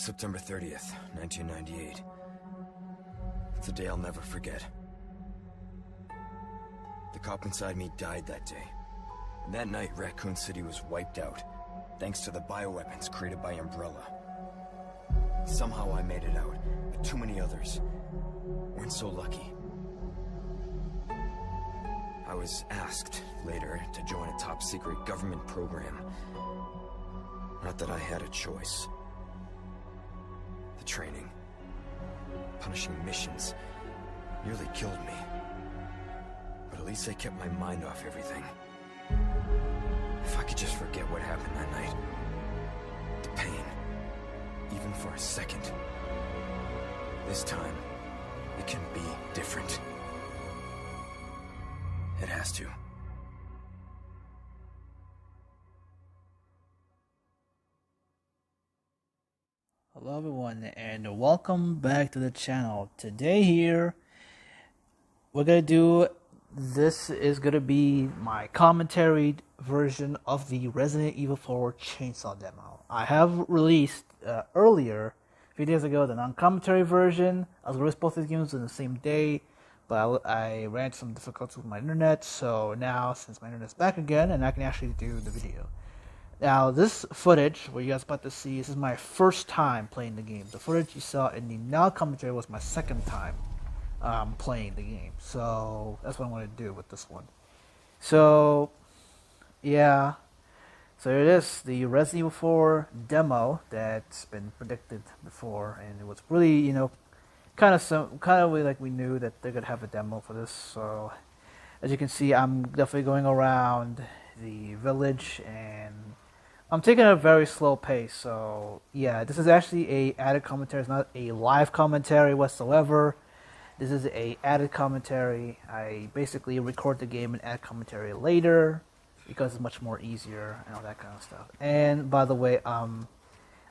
September 30th, 1998. It's a day I'll never forget. The cop inside me died that day. And that night, Raccoon City was wiped out, thanks to the bioweapons created by Umbrella. Somehow I made it out, but too many others weren't so lucky. I was asked later to join a top-secret government program. Not that I had a choice. The training, punishing missions, nearly killed me. But at least they kept my mind off everything. If I could just forget what happened that night. The pain, even for a second. This time, it can be different. It has to. Hello everyone and welcome back to the channel. Today here we're gonna do this is gonna be my commentary version of the Resident Evil 4 chainsaw demo. I have released earlier, a few days ago, the non-commentary version. I was gonna release both these games on the same day, but I ran into some difficulties with my internet, so now since my internet's back again and I can actually do the video. Now, this footage, what you guys about to see, this is my first time playing the game. The footage you saw in the non-commentary was my second time playing the game. So, that's what I'm going to do with this one. So, yeah. So, here it is, the Resident Evil 4 demo that's been predicted before. And it was really, kind of like we knew that they're going to have a demo for this. So, as you can see, I'm definitely going around the village and I'm taking a very slow pace, so yeah, this is actually a added commentary. It's not a live commentary whatsoever. This is a added commentary. I basically record the game and add commentary later because it's much more easier and all that kind of stuff. And by the way,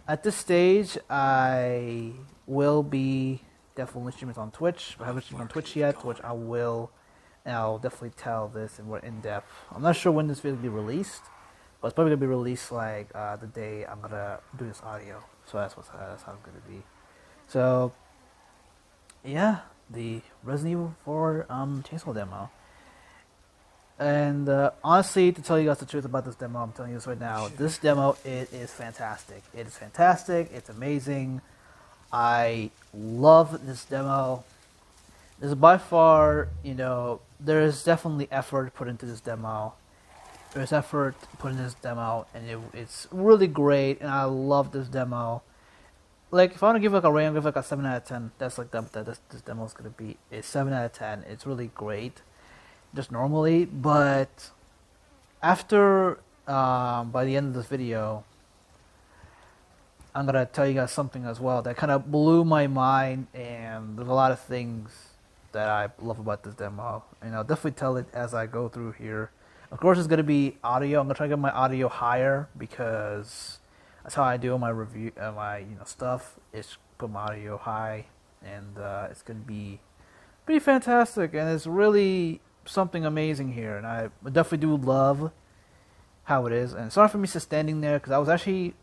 at this stage, I will be definitely streaming on Twitch. I haven't streamed on Twitch yet, which I will. And I'll definitely tell this and more in depth. I'm not sure when this video will be released. But it's probably going to be released like the day I'm going to do this audio. So that's how it's going to be. So, yeah, the Resident Evil 4 chainsaw demo. And honestly, to tell you guys the truth about this demo, I'm telling you this right now. This demo, it is fantastic. It is fantastic. It's amazing. I love this demo. This is by far, there is definitely effort put into this demo. There's effort put in this demo, and it's really great, and I love this demo. Like, if I want to give like a rating, I'll give like a 7 out of 10. That's like that this demo is going to be a 7 out of 10. It's really great, just normally, but after, by the end of this video, I'm going to tell you guys something as well that kind of blew my mind, and there's a lot of things that I love about this demo, and I'll definitely tell it as I go through here. Of course, it's going to be audio. I'm going to try to get my audio higher because that's how I do my review, my stuff. Is put my audio high, and it's going to be pretty fantastic. And it's really something amazing here, and I definitely do love how it is. And sorry for me just standing there because I was actually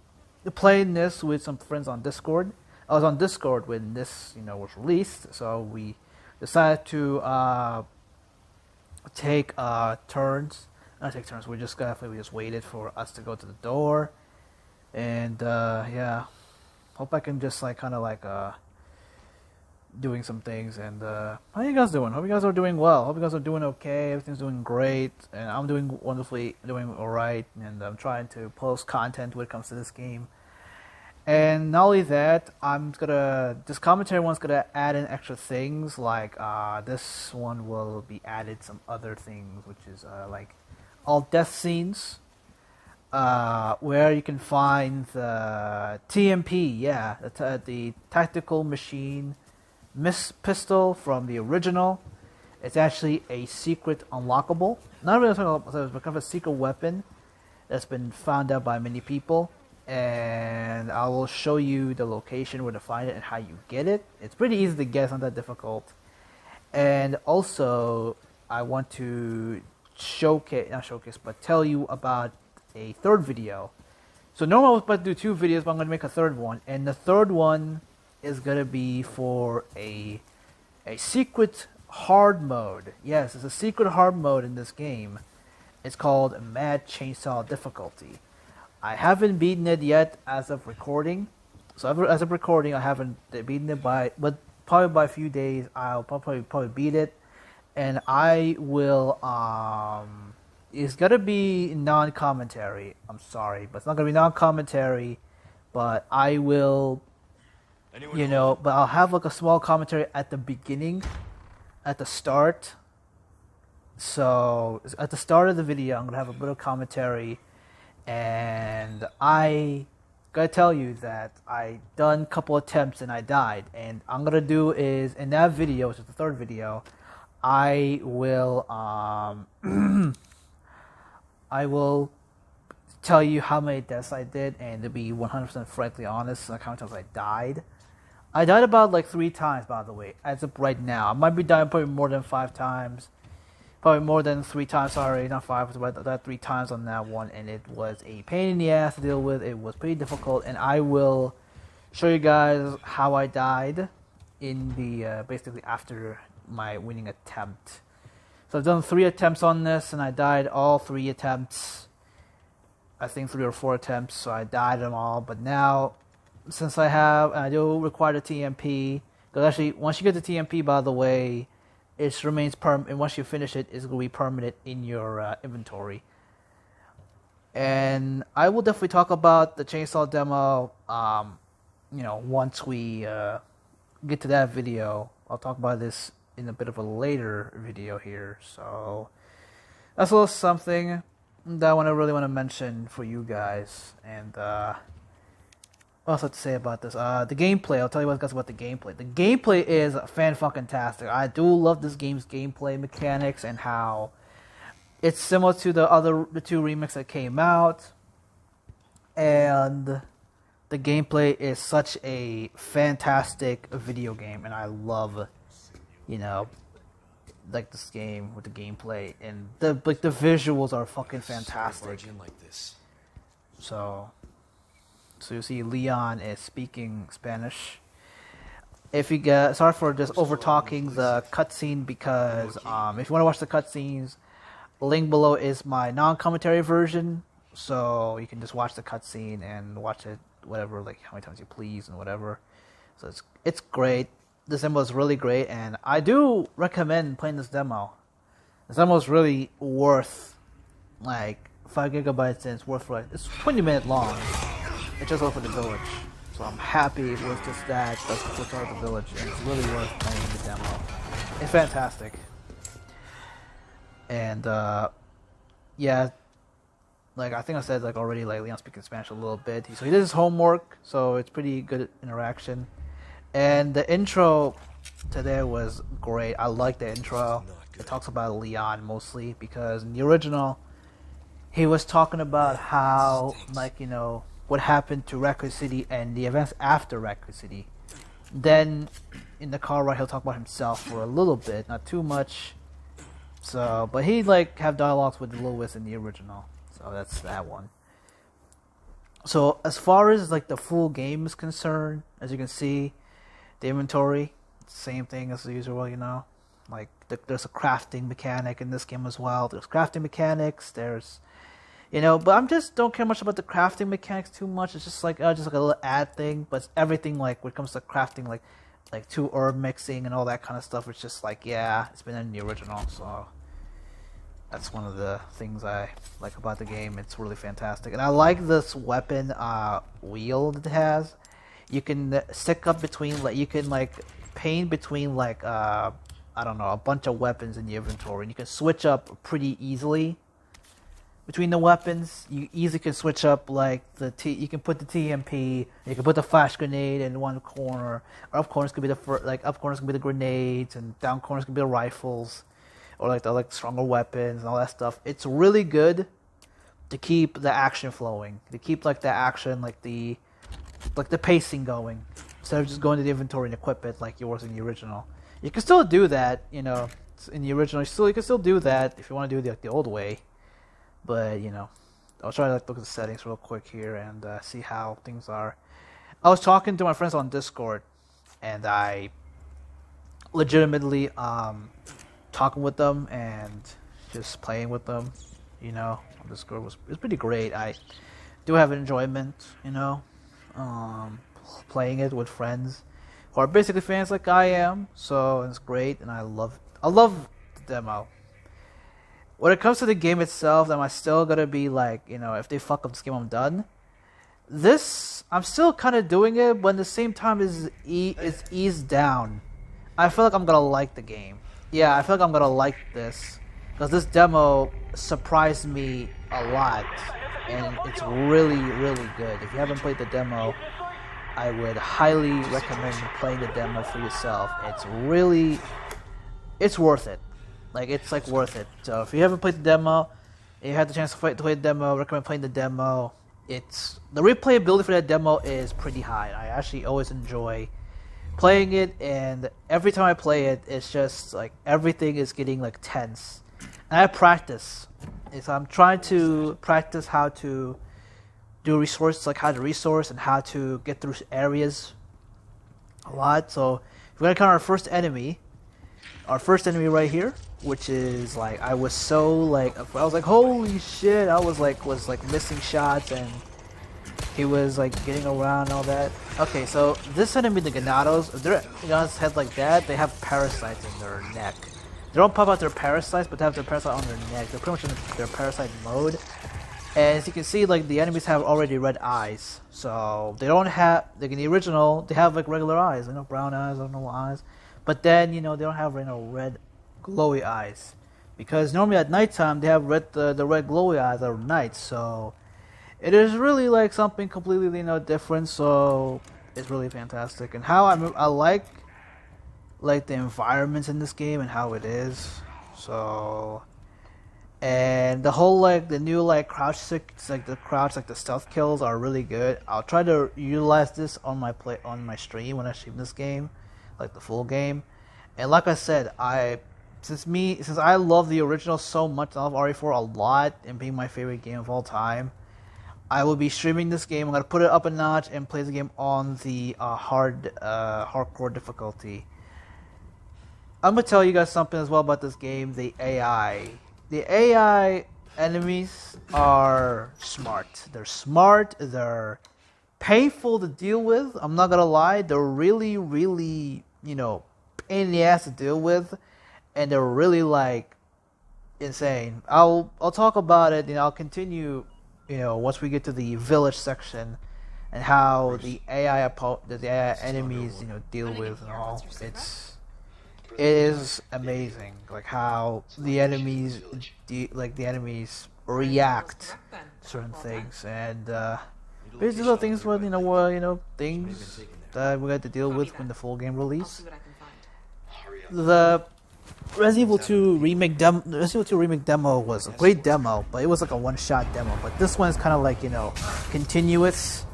playing this with some friends on Discord. I was on Discord when this was released, so we decided to take turns. Not take turns. We just waited for us to go to the door, and yeah, hope I can just doing some things. And how are you guys doing? Hope you guys are doing well. Hope you guys are doing okay. Everything's doing great, and I'm doing wonderfully, doing all right. And I'm trying to post content when it comes to this game. And not only that, this commentary one's gonna add in extra things, like this one will be added some other things, which is like all death scenes, where you can find the TMP, the tactical machine pistol from the original. It's actually a secret unlockable, not really it's kind of a secret weapon that's been found out by many people. And I will show you the location where to find it and how you get it. It's pretty easy to get, it's not that difficult. And also, I want to tell you about a third video So normally I was about to do 2 videos, but I'm gonna make a third one, and the third one is gonna be for a secret hard mode. Yes, it's a secret hard mode in this game. It's called Mad Chainsaw Difficulty. I haven't beaten it yet as of recording. So as of recording, I haven't beaten it but probably by a few days I'll probably beat it, and I will it's gonna be non-commentary. I'm sorry, but it's not gonna be non-commentary. But I will, but I'll have like a small commentary at the beginning, at the start. So at the start of the video, I'm gonna have a bit of commentary, and I gotta tell you that I done a couple attempts and I died. And I'm gonna do is in that video, which is the third video, I will I will tell you how many deaths I did, and to be 100% frankly honest, like how many times I died. I died about like 3 times, by the way, as of right now. I might be dying probably more than 5 times. Probably more than 3 times, sorry, not 5, but that 3 times on that one, and it was a pain in the ass to deal with. It was pretty difficult, and I will show you guys how I died in the, basically after my winning attempt. So I've done 3 attempts on this, and I died all 3 attempts. I think 3 or 4 attempts, so I died them all. But now, since I do require the TMP, because actually, once you get the TMP, by the way, it remains permanent, and once you finish it, it's going to be permanent in your inventory. And I will definitely talk about the chainsaw demo, once we get to that video. I'll talk about this in a bit of a later video here. So that's a little something that I really want to mention for you guys. And what else I have to say about this? The gameplay. I'll tell you guys about the gameplay. The gameplay is fan-fucking-tastic. I do love this game's gameplay mechanics and how it's similar to the 2 remakes that came out. And the gameplay is such a fantastic video game, and I love, like this game with the gameplay, and the visuals are fucking fantastic. So you see Leon is speaking Spanish. If you get, sorry for just over talking the cutscene, because if you want to watch the cutscenes, link below is my non-commentary version, so you can just watch the cutscene and watch it whatever, like how many times you please and whatever. So it's great. This demo is really great, and I do recommend playing this demo. This demo is really worth like 5 gigabytes, and it's worth like, it's 20-minute long. It's just over the village, so I'm happy with just that. That's the start of the village, and it's really worth playing the demo. It's fantastic. And yeah, like I think I said like already, like Leon speaking Spanish a little bit. So he did his homework, so it's pretty good interaction. And the intro today was great. I like the intro. It talks about Leon mostly, because in the original, he was talking about how, like, what happened to Raccoon City and the events after Raccoon City. Then in the car ride, he'll talk about himself for a little bit, not too much. So, but he like have dialogues with Lewis in the original. So that's that one. So as far as like the full game is concerned, as you can see, the inventory, same thing as the usual, Like there's a crafting mechanic in this game as well. There's crafting mechanics. There's, but I'm just don't care much about the crafting mechanics too much. It's just like a little ad thing. But it's everything like when it comes to crafting, like 2 herb mixing and all that kind of stuff. It's just like, yeah, it's been in the original. So that's one of the things I like about the game. It's really fantastic, and I like this weapon wheel that it has. You can stick up between, like, you can like paint between like I don't know, a bunch of weapons in the inventory, and you can switch up pretty easily between the weapons. You easily can switch up like you can put the TMP, you can put the flash grenade in one corner, or up corners could be up corners could be the grenades, and down corners could be the rifles, or like the stronger weapons and all that stuff. It's really good to keep the action flowing, to keep like the action, like the pacing going, instead of just going to the inventory and equip it like you was in the original. You can still do that, in the original. You can still do that if you want to do it the old way, but I'll try to like look at the settings real quick here and see how things are. I was talking to my friends on Discord, and I legitimately talking with them and just playing with them, on Discord was pretty great. I do have enjoyment, playing it with friends who are basically fans like I am, so it's great, and I love the demo. When it comes to the game itself, am I still gonna be like, if they fuck up this game, I'm done? This, I'm still kind of doing it, but at the same time, it's eased down. I feel like I'm gonna like the game. Yeah, I feel like I'm gonna like this, because this demo surprised me a lot, and it's really, really good. If you haven't played the demo, I would highly recommend playing the demo for yourself. It's worth it. It's worth it. So if you haven't played the demo, and you have the chance to play the demo, I recommend playing the demo. The replayability for that demo is pretty high. I actually always enjoy playing it, and every time I play it, it's just like everything is getting tense. And I practice. So I'm trying to practice how to do resources, how to resource and how to get through areas a lot. So we're gonna count our first enemy right here, which is I was so I was like, holy shit! I was missing shots, and he was getting around and all that. Okay, so this enemy, the Ganados, if their head like that, they have parasites in their neck. They don't pop out their parasites, but they have their parasite on their neck. They're pretty much in their parasite mode. And as you can see, the enemies have already red eyes. So they don't have, in the original, they have regular eyes, brown eyes, normal eyes. But then, they don't have, red glowy eyes. Because normally at nighttime, they have the red glowy eyes at night. So it is really something completely, different. So it's really fantastic. And how I like the environments in this game and how it is. So, and the whole the new crouch the stealth kills are really good. I'll try to utilize this on my stream when I stream this game, the full game. And like I said, since I love the original so much, I love RE4 a lot, and being my favorite game of all time, I will be streaming this game. I'm gonna put it up a notch and play the game on the hardcore difficulty. I'm gonna tell you guys something as well about this game. The AI enemies are smart. They're smart. They're painful to deal with. I'm not gonna lie. They're really, really, pain in the ass to deal with, and they're really insane. I'll talk about it. I'll continue. Once we get to the village section, and how the AI enemies deal with and all. It is amazing, how the enemies react to certain things, and basically little things things that we got to deal with when the full game release. The Resident Evil 2 remake demo was a great demo, but it was a one-shot demo. But this one is kind of continuous.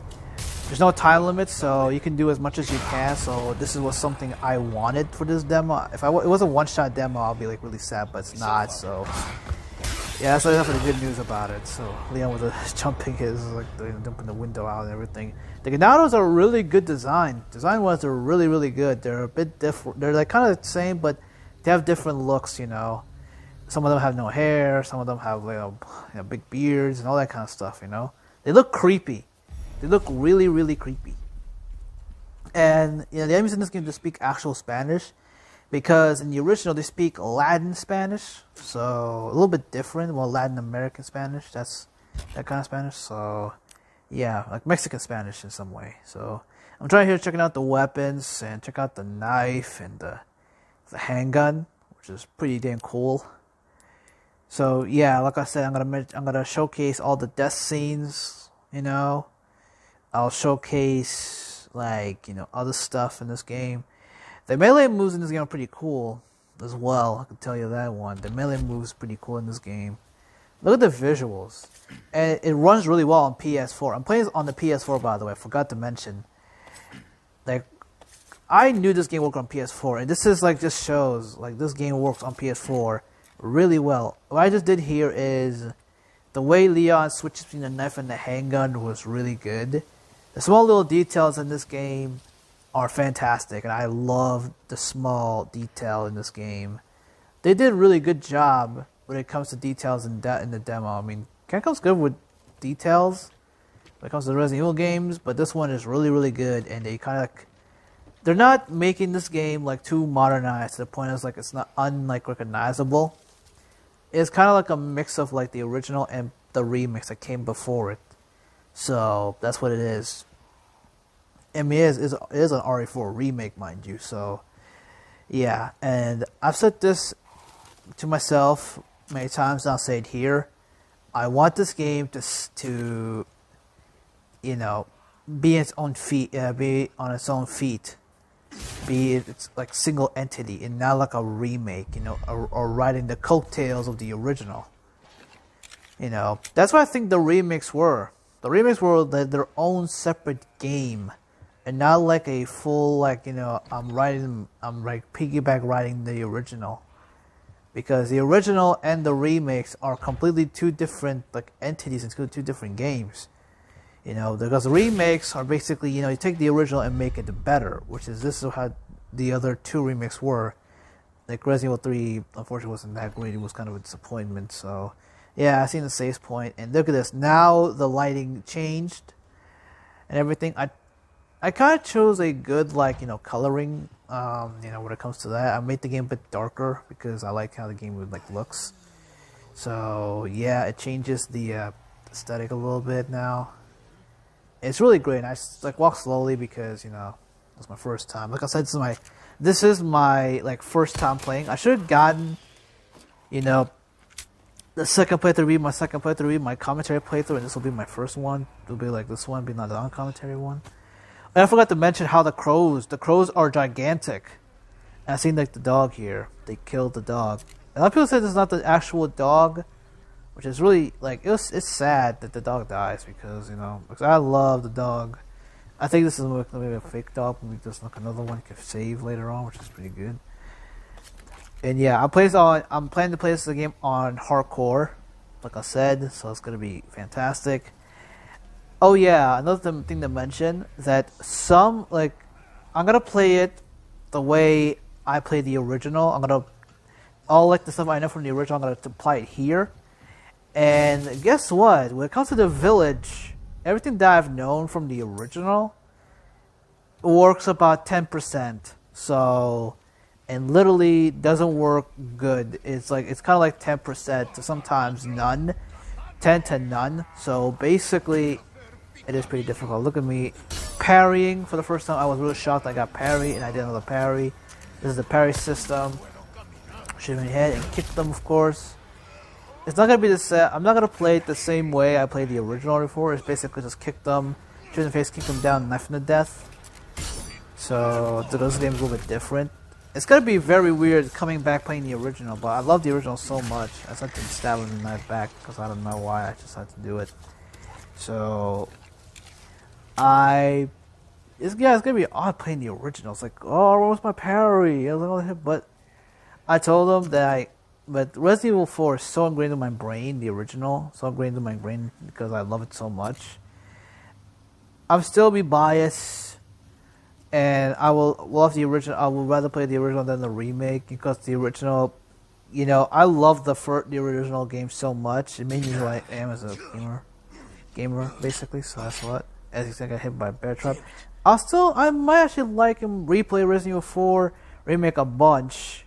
There's no time limit, so you can do as much as you can. So this was something I wanted for this demo. If it was a one-shot demo, I'll be really sad, but it's not. So yeah, that's enough of the good news about it. So Leon was jumping jumping the window out and everything. The Ganados are really good design. Design-wise, they're really, really good. They're a bit different. They're kind of the same, but they have different looks. Some of them have no hair. Some of them have big beards and all that kind of stuff. They look creepy. They look really, really creepy. And the enemies in this game just speak actual Spanish, because in the original they speak Latin Spanish, so a little bit different. Well, Latin American Spanish, that's that kind of Spanish. So yeah, Mexican Spanish in some way. So I'm trying here checking out the weapons and check out the knife and the handgun, which is pretty damn cool. So yeah, like I said, I'm gonna showcase all the death scenes. I'll showcase other stuff in this game. The melee moves in this game are pretty cool as well. I can tell you that one. The melee moves pretty cool in this game. Look at the visuals, and it runs really well on PS4. I'm playing on the PS4, by the way. I forgot to mention. I knew this game worked on PS4, and this is just shows this game works on PS4 really well. What I just did here is The way Leon switches between the knife and the handgun was really good. The small little details in this game are fantastic, and I love the small detail in this game. They did a really good job when it comes to details in the demo. I mean, Capcom's good with details when it comes to the Resident Evil games, but this one is really, really good, and they kind of they're not making this game like too modernized to the point it's like it's not recognizable. It's kind of like a mix of like the original and the remix that came before it. So that's what it is. I mean, it is an RE4 remake, mind you. So yeah, and I've said this to myself many times. And I'll say it here. I want this game to you know, be its own feet, be on its own feet. Be it's like single entity and not like a remake, you know, or riding the coattails of the original. You know, that's what I think the remakes were. The remakes were their own separate game, and not like a full like, you know, I'm like piggyback riding the original, because the original and the remakes are completely two different like entities and two different games. You know, because the remakes are basically, you know, you take the original and make it better, which is this is how the other two remakes were. Like Resident Evil 3, unfortunately, wasn't that great. It was kind of a disappointment. So, yeah, I seen the save point, and look at this. Now the lighting changed and everything. I kind of chose a good, like, you know, coloring. You know, when it comes to that, I made the game a bit darker because I like how the game would like looks. So yeah, it changes the aesthetic a little bit now. It's really great. I like walk slowly because, you know, it's my first time. Like I said, this is my like first time playing. I should have gotten, you know, the second playthrough, my second playthrough, my commentary playthrough, and this will be my first one. It'll be like this one, be not the non-commentary one. And I forgot to mention how the crows are gigantic. And I seen like the dog here. They killed the dog. And a lot of people say this is not the actual dog, which is really, like, it's sad that the dog dies because, you know, because I love the dog. I think this is maybe a fake dog, maybe just like another one you can save later on, which is pretty good. And yeah, I'm planning to play this game on hardcore, like I said, so it's gonna be fantastic. Oh yeah, another thing to mention, that I'm gonna play it the way I played the original. All like the stuff I know from the original, I'm gonna apply it here. And guess what? When it comes to the village, everything that I've known from the original works about 10%. So, and literally doesn't work good. It's kind of like 10% to sometimes none, 10 to none. So basically, it is pretty difficult. Look at me parrying for the first time. I was really shocked I got parry, and I did another parry. This is the parry system. Shoot him in the head and kick them, of course. It's not gonna be the same. I'm not gonna play it the same way I played the original before. It's basically just kick them, shoot in the face, kick them down, knife them to death. So those games are a little bit different. It's gonna be very weird coming back playing the original, but I love the original so much. I just had to stab him in the knife back because I don't know why. I just had to do it. So it's gonna be odd playing the original. It's like, oh, where was my parry? I was like, but I told them that But Resident Evil 4 is so ingrained in my brain, the original, so ingrained in my brain because I love it so much. I'll still be biased, and I will love the original. I would rather play the original than the remake because the original, you know, I love the original game so much. It made me who I am as a gamer basically. So that's what. As you said, I got hit by a bear trap. I might actually like him replay Resident Evil 4 remake a bunch.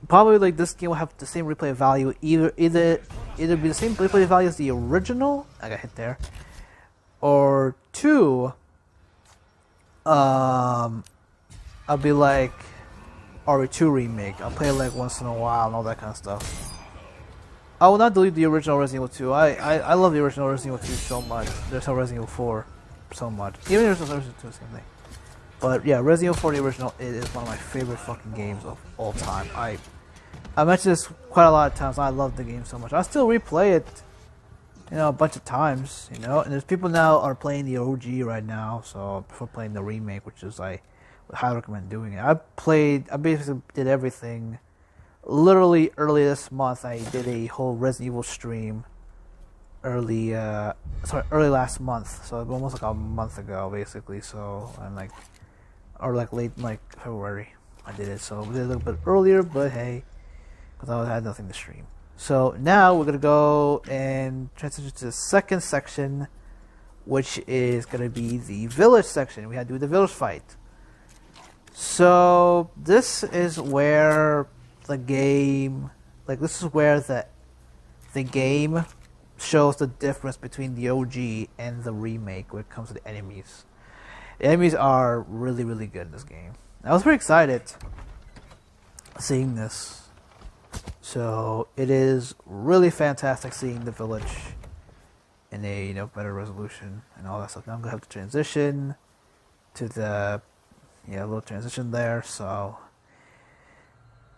Probably like this game will have the same replay value, either be the same replay value as the original. I got hit there, or two. I'll be like RE2 remake. I'll play it like once in a while and all that kind of stuff. I will not delete the original Resident Evil 2. I love the original Resident Evil 2 so much. There's no Resident Evil 4 so much. Even there's no Resident Evil 2, same thing. But yeah, Resident Evil 4 the original is one of my favorite fucking games of all time. I mentioned this quite a lot of times. I love the game so much. I still replay it, you know, a bunch of times, you know. And there's people now are playing the OG right now, so before playing the remake, which is I would highly recommend doing it. I basically did everything. Literally early this month, I did a whole Resident Evil stream early last month, so almost like a month ago basically. So I'm like, or like late like February I did it, so we did a little bit earlier, but hey, because I had nothing to stream. So now we're gonna go and transition to the second section, which is gonna be the village section. We had to do the village fight. So this is where the game, like this is where the game shows the difference between the OG and the remake when it comes to the enemies. The enemies are really, really good in this game. I was very excited seeing this. So it is really fantastic seeing the village in a better resolution and all that stuff. Now I'm gonna have to transition to the a little transition there. So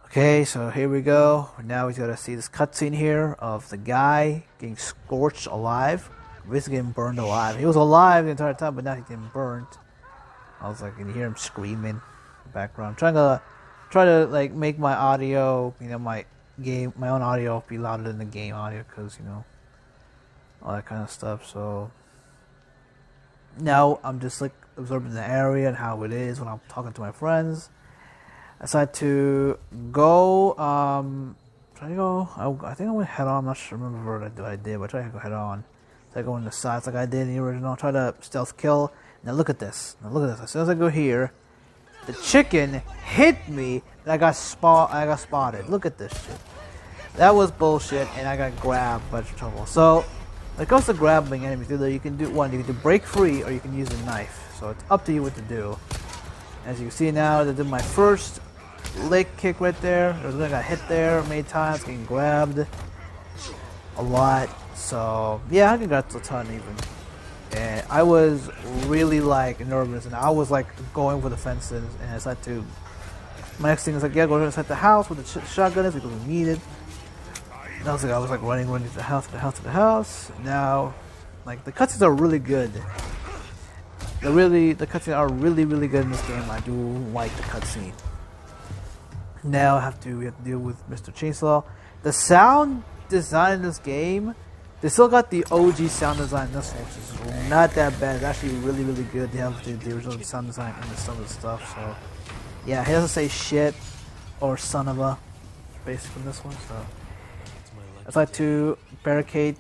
okay, so here we go. Now we gotta see this cutscene here of the guy getting scorched alive, basically getting burned alive. He was alive the entire time, but now he's getting burned. I was like, you can hear him screaming in the background. I'm try to like make my audio, my own audio be louder than the game audio, because all that kind of stuff. So now I'm just like absorbing the area and how it is when I'm talking to my friends. I decided to go, try to go, I think I went head on. I'm not sure, remember what I did, but I tried to go head on. So I go in the sides like I did in the original, try to stealth kill. Now look at this. As soon as I go here, the chicken hit me and I got spotted. Look at this shit. That was bullshit, and I got grabbed by trouble. So when it comes to grabbing enemies, either you can do break free or you can use a knife. So it's up to you what to do. As you can see now, I did my first leg kick right there. I got hit there many times, getting grabbed a lot. So yeah, I got a ton even. And I was really like nervous, and I was like going for the fences, and I decided to. My next thing is like, yeah, go inside the house with the shotgun is because we needed. And I was like running to the house. Now, like the cutscenes are really good. The cutscenes are really, really good in this game. I do like the cutscene. Now we have to deal with Mr. Chainsaw. The sound design in this game, they still got the OG sound design in this one, which is not that bad. It's actually really, really good. They have the original sound design in some of the stuff. So yeah, he doesn't say shit or son of a basically in this one. So I like to barricade.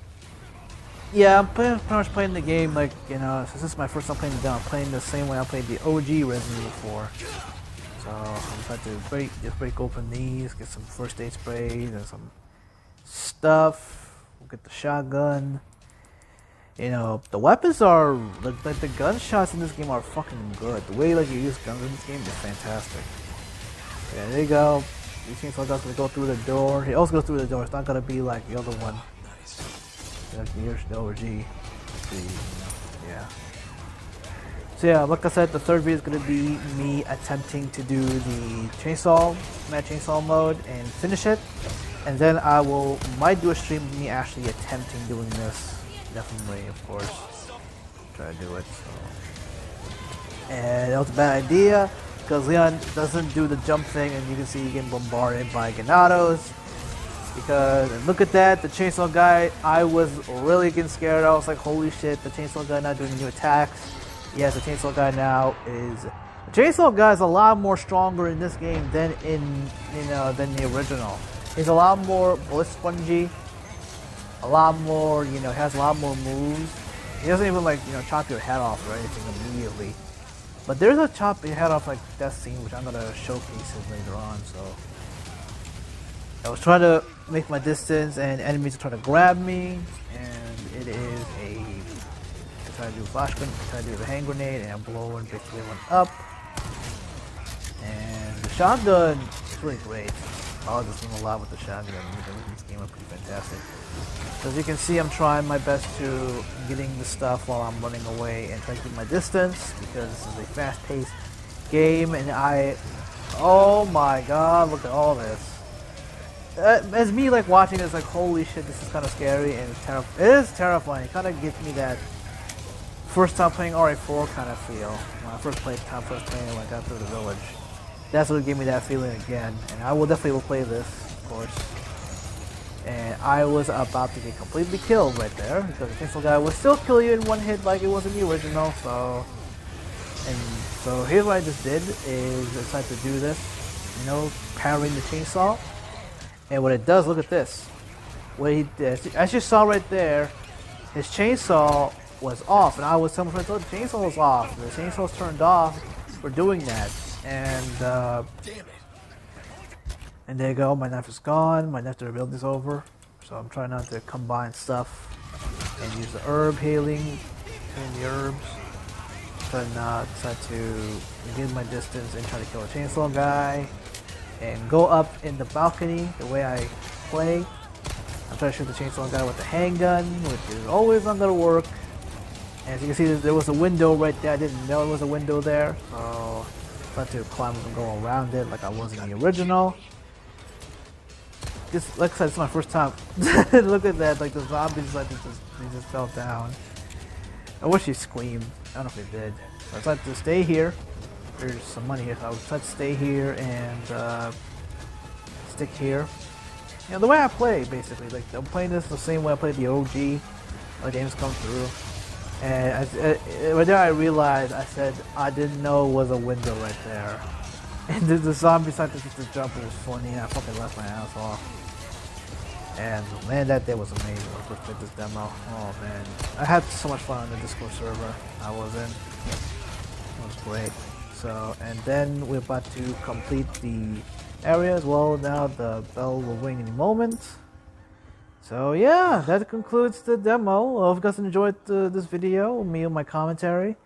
Yeah, I'm pretty much playing the game like, since this is my first time playing the game, I'm playing the same way I played the OG Resident Evil 4. So I'm trying to break open these, get some first aid sprays and some stuff. We'll get the shotgun. The weapons are like the gunshots in this game are fucking good. The way like you use guns in this game is fantastic. Yeah, there you go. You see, so gonna go through the door. He also goes through the door. It's not gonna be like the other one. Like the OG. Yeah. So yeah, like I said, the third video is gonna be me attempting to do the mad chainsaw mode and finish it, and then I might do a stream of me actually attempting doing this. Definitely, of course, try to do it. So. And that was a bad idea because Leon doesn't do the jump thing, and you can see you getting bombarded by Ganados. Because, and look at that, the chainsaw guy, I was really getting scared. I was like, holy shit, the chainsaw guy not doing new attacks. Yes, the chainsaw guy now is... The chainsaw guy is a lot more stronger in this game than than the original. He's a lot more bullet spongy. A lot more, has a lot more moves. He doesn't even like, chop your head off or anything immediately. But there's a chop your head off like death scene, which I'm gonna showcase it later on, so... I was trying to make my distance, and enemies are trying to grab me, and it is I try to do a flash grenade, I try to do the hand grenade, and I'm blowing basically one up. And the shotgun is really great. I was just doing a lot with the shotgun. This game is pretty fantastic. So as you can see, I'm trying my best to getting the stuff while I'm running away and trying to keep my distance, because this is a fast-paced game, and oh my god, look at all this. As me like watching this, like holy shit, this is kind of scary and it is terrifying. It kind of gives me that first time playing RA4 kind of feel. When I first playing like after the village, that's what gave me that feeling again. And I will definitely play this, of course. and I was about to get completely killed right there because the chainsaw guy would still kill you in one hit like it was in the original. So here's what I just did is decide to do this, you know, powering the chainsaw. And what it does, look at this. What he did, as you saw right there, his chainsaw was off, and I was telling my friends, "Oh, the chainsaw was off. The chainsaw's turned off for doing that." And there you go. My knife is gone. My knife to rebuild is over. So I'm trying not to combine stuff and use the herb healing and the herbs. Try to get my distance and try to kill a chainsaw guy and go up in the balcony the way I play. I'm trying to shoot the chainsaw guy with the handgun, which is always not gonna work. As you can see, there was a window right there. I didn't know there was a window there, so I had to climb and go around it like I was in the original. Just like I said, it's my first time. Look at that, like the zombies, like they just fell down. I wish he screamed. I don't know if he did. So I decided to stay here. There's some money here, so I decided to stay here and stick here. You know, the way I play, basically, like I'm playing this the same way I played the OG. The games come through. And right there I realized, I said, I didn't know it was a window right there. And the zombie started to jump, it was funny, and I fucking left my ass off. And man, that day was amazing when I first played this demo. Oh man, I had so much fun on the Discord server I was in. It was great. So, and then we're about to complete the area as well. Now the bell will ring any moment. So yeah, that concludes the demo. I hope you guys enjoyed this video, me and my commentary.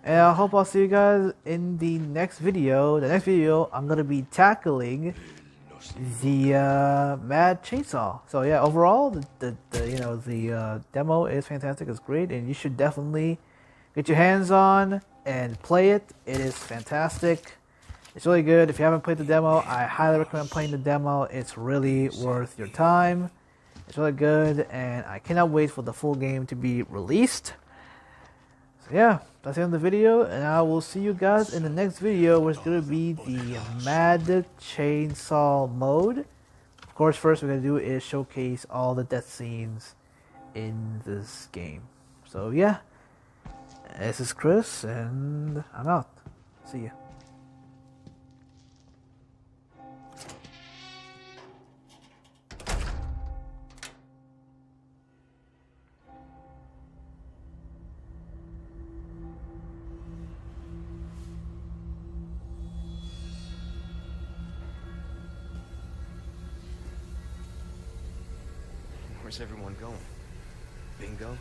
And I hope I'll see you guys in the next video. The next video, I'm gonna be tackling the Mad Chainsaw. So yeah, overall, the demo is fantastic. It's great, and you should definitely get your hands on and play it. It is fantastic. It's really good. If you haven't played the demo, I highly recommend playing the demo. It's really worth your time. It's really good, and I cannot wait for the full game to be released. So yeah, that's the end of the video, and I will see you guys in the next video, which is going to be the Mad Chainsaw mode. Of course, first we're going to do is showcase all the death scenes in this game. So yeah, this is Chris, and I'm out. See ya. Where's everyone going? Bingo?